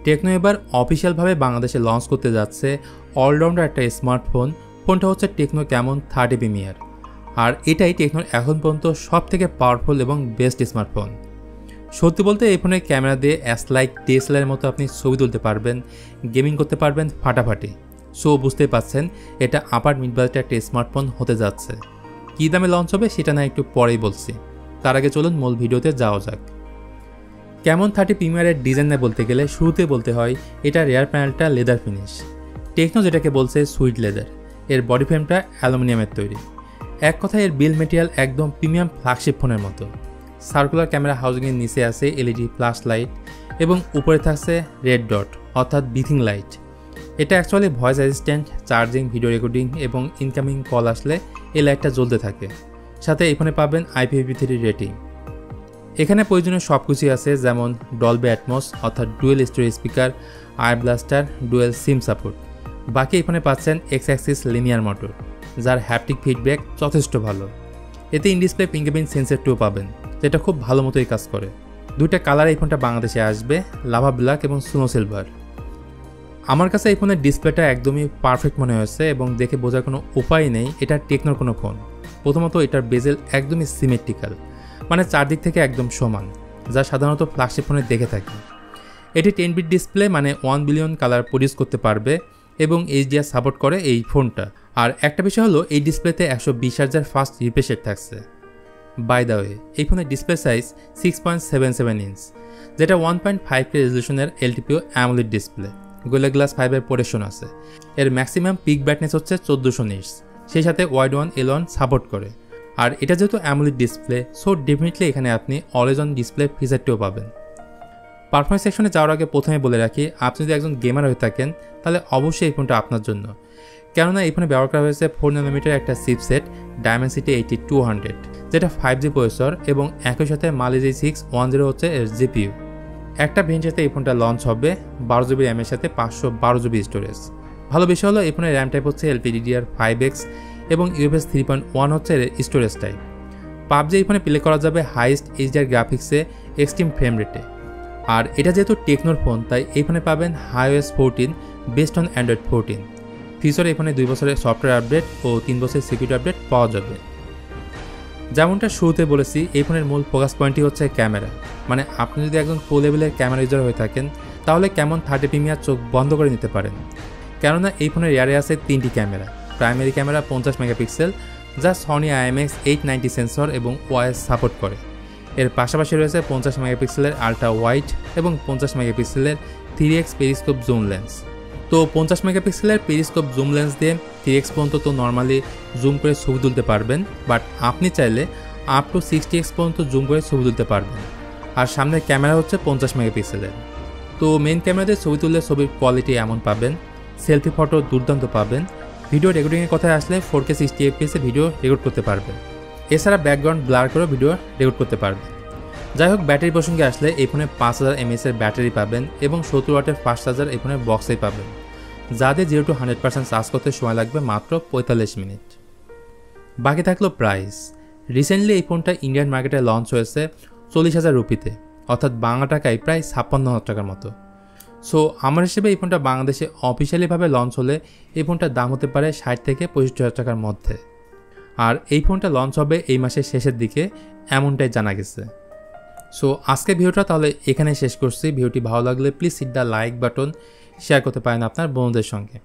Techno এবার অফিসিয়ালভাবে বাংলাদেশে launch করতে যাচ্ছে অলরাউন্ডার একটা স্মার্টফোন। ফোনটা হচ্ছে টেকনো ক্যামন 30 প্রিমিয়ার, আর এটাই টেকনোর এখন পর্যন্ত সবথেকে পাওয়ারফুল এবং বেস্ট স্মার্টফোন। সত্যি বলতে এই ফোনের ক্যামেরা দিয়ে লাইক ডিএসএলআর মতো আপনি ছবি তুলতে পারবেন, গেমিং করতে পারবেন ফাটাফাটি। সো বুঝতেই পাচ্ছেন এটা আপার মিড বাজেটের একটা স্মার্টফোন হতে যাচ্ছে। কী দামে লঞ্চ হবে সেটা না একটু পরেই বলছি, তার আগে চলুন মূল ভিডিওতে যাওয়া যাক। ক্যামন 30 প্রিমিয়ারের ডিজাইনে বলতে গেলে শুরুতে বলতে হয় এটা রেয়ার প্যানেলটা লেদার ফিনিশ। টেকনো যেটাকে বলছে সুইট লেদার। এর বডি ফ্রেমটা অ্যালুমিনিয়ামের তৈরি। এক কথায় এর বিল্ড মেটেরিয়াল একদম প্রিমিয়াম ফ্ল্যাগশিপ ফোনের মতো। সার্কুলার ক্যামেরা হাউজিংয়ের নিচে আছে এলইডি ফ্ল্যাশ লাইট এবং উপরে থাকছে রেড ডট অর্থাৎ ব্রিথিং লাইট। এটা actually voice assistant, charging, video recording এবং ইনকামিং কল আসলে এই লাইটটা জ্বলতে থাকে। সাথে এখানে পাবেন IPv3 রেটিং। এখানে প্রয়োজনীয় সব কিছুই আছে, যেমন ডলবি অ্যাটমস অর্থাৎ dual storage speaker, I blaster, dual SIM support. বাকি এখানে পাচ্ছেন এক্স অ্যাক্সিস লিনিয়ার মোটর, যার হ্যাপটিক ফিডব্যাক যথেষ্ট ভালো। এতে ইন ডিসপ্লে ফিঙ্গারপ্রিন্ট সেন্সর 2 পাবেন, যেটা খুব ভালো মতোই কাজ করে। দুইটা কালার এই ফোনটা বাংলাদেশে আসবে, লাভা ব্ল্যাক এবং স্নো সিলভার। আমার কাছে এই ফোনের ডিসপ্লেটা একদমই পারফেক্ট মনে হয়েছে এবং দেখে বোঝার কোনো উপায় নেই এটা টেকনোর কোনো ফোন। প্রথমত এটার বেজেল একদমই সিমেট্রিক্যাল, মানে চারদিক থেকে একদম সমান, যা সাধারণত ফ্ল্যাগশিপ ফোনে দেখে থাকি। এটি 10 বিট ডিসপ্লে, মানে 1 বিলিয়ন কালার প্রডিউস করতে পারবে এবং HDR সাপোর্ট করে এই ফোনটা। আর একটা বিষয় হলো এই ডিসপ্লেতে 120 হার্টজের ফাস্ট রিফ্রেশ রেট থাকছে। বাই দ্য ওয়ে, এই ফোনের ডিসপ্লে সাইজ 6.77 ইঞ্চ, যেটা 1.5K রেজলিউশনের LTPO AMOLED display. Gorilla glass 5 protection আছে। এর ম্যাক্সিমাম পিক ব্রাইটনেস হচ্ছে 1400 নিটস, সেই সাথে ওয়াইড ওয়ান L1 সাপোর্ট করে। আর এটা যেহেতু অ্যামোলেড ডিসপ্লে, সো ডেফিনেটলি এখানে আপনি অলওয়েজ অন ডিসপ্লে ফিচারটিও পাবেন। পারফরমেন্স সেকশনে যাওয়ার আগে প্রথমে বলে রাখি, আপনি যদি একজন গেমার হয়ে থাকেন তাহলে অবশ্যই এই ফোনটা আপনার জন্য, কেননা এই ফোনে ব্যবহার করা হয়েছে 4 ন্যানোমিটার একটা চিপসেট Dimensity 8200, যেটা 5G প্রসেসর এবং একই সাথে Mali G610 হচ্ছে এর GPU। একটা ভেরিয়েন্টের সাথে এই ফোনটা লঞ্চ হবে 12GB র্যামের সাথে 512GB স্টোরেজ। ভালো বিষয় হলো এই ফোনের র্যাম টাইপ হচ্ছে LPDDR5X এবং UFS 3.1 হচ্ছে এর স্টোরেজ টাইপ। PUBG এই ফোনে প্লে করা যাবে হাইস্ট HDR গ্রাফিক্সে এক্সট্রিম ফ্রেম রেটে। আর এটা যেহেতু টেকনোর ফোন, তাই এই ফোনে পাবেন iOS 14 বেসড অন Android 14। ফিচারে এই ফোনে 2 বছরের সফটওয়্যার আপডেট ও 3 বছরের সিকিউরিটি আপডেট পাওয়া যাবে। যেমনটা শুরুতে বলেছি, এই ফোনের মূল ফোকাস পয়েন্টই হচ্ছে ক্যামেরা। মানে আপনি যদি একজন প্রো লেভেলের ক্যামেরা ইউজার হয়ে থাকেন তাহলে ক্যামন 30 প্রিমিয়ার চোখ বন্ধ করে নিতে পারেন, কেননা এই ফোনের রিয়ারে আছে 3টি ক্যামেরা। প্রাইমারি ক্যামেরা 50 মেগাপিক্সেল, যা সনি IMX890 সেন্সর এবং ওয়াইস সাপোর্ট করে। এর পাশাপাশি রয়েছে 50 মেগাপিক্সেলের আলট্রা ওয়াইড এবং 50 মেগাপিক্সেলের 3x পেরিস্কোপ জুম লেন্স। তো 50 মেগাপিক্সেলের পেরিস্কোপ জুম লেন্স দিয়ে 3x পর্যন্ত তো নর্মালি জুম করে ছবি তুলতে পারবেন, বাট আপনি চাইলে আপ টু 60x পর্যন্ত জুম করে ছবি তুলতে পারবেন। আর সামনের ক্যামেরা হচ্ছে 50 মেগাপিক্সেলের। তো মেইন ক্যামেরাতে ছবি তুললে ছবির কোয়ালিটি এমন পাবেন, সেলফি ফটো দুর্দান্ত পাবেন। ভিডিও রেকর্ডিংয়ের কথায় আসলে 4K 60 FPS ভিডিও রেকর্ড করতে পারবেন। এছাড়া ব্যাকগ্রাউন্ড ব্লার করে ভিডিও রেকর্ড করতে পারবেন। যাই হোক, ব্যাটারি প্রসঙ্গে আসলে এই ফোনে 5000 mAh এর ব্যাটারি পাবেন এবং 70 ওয়াটের ফাস্ট চার্জার এই ফোনের বক্সেই পাবেন, যা দিয়ে 0 to 100% চার্জ করতে সময় লাগবে মাত্র 45 মিনিট। বাকি থাকলো প্রাইস। রিসেন্টলি এই ফোনটা ইন্ডিয়ান মার্কেটে লঞ্চ হয়েছে 40,000 রুপিতে, অর্থাৎ বাংলা টাকায় প্রায় 56,000 টাকার মতো। সো আমার হিসেবে এই ফোনটা বাংলাদেশে অফিসিয়ালিভাবে লঞ্চ হলে এই ফোনটার দাম হতে পারে 60 থেকে 65,000 টাকার মধ্যে। আর এই ফোনটা লঞ্চ হবে এই মাসের শেষের দিকে, এমনটাই জানা গেছে। সো আজকে ভিডিওটা তাহলে এখানে শেষ করছি। ভিডিওটি ভালো লাগলে please hit the like button, share করতে পারেন আপনার বন্ধুদের সঙ্গে।